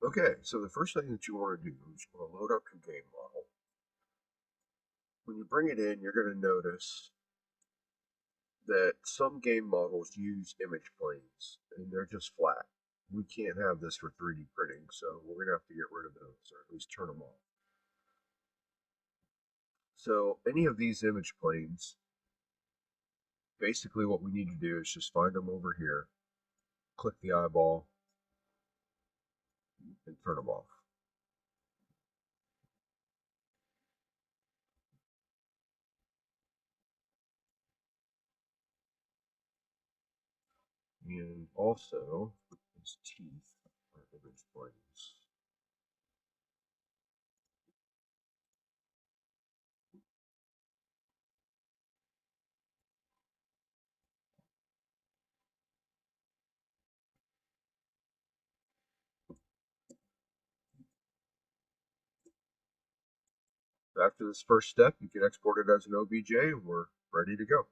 Okay, so the first thing that you want to do is you want to load up your game model. When you bring it in, you're going to notice that some game models use image planes and they're just flat. We can't have this for 3D printing, so we're going to have to get rid of those, or at least turn them off. So any of these image planes, basically what we need to do is just find them over here, click the eyeball, and turn them off. And also, his teeth are image planes. After this first step, you can export it as an OBJ and we're ready to go.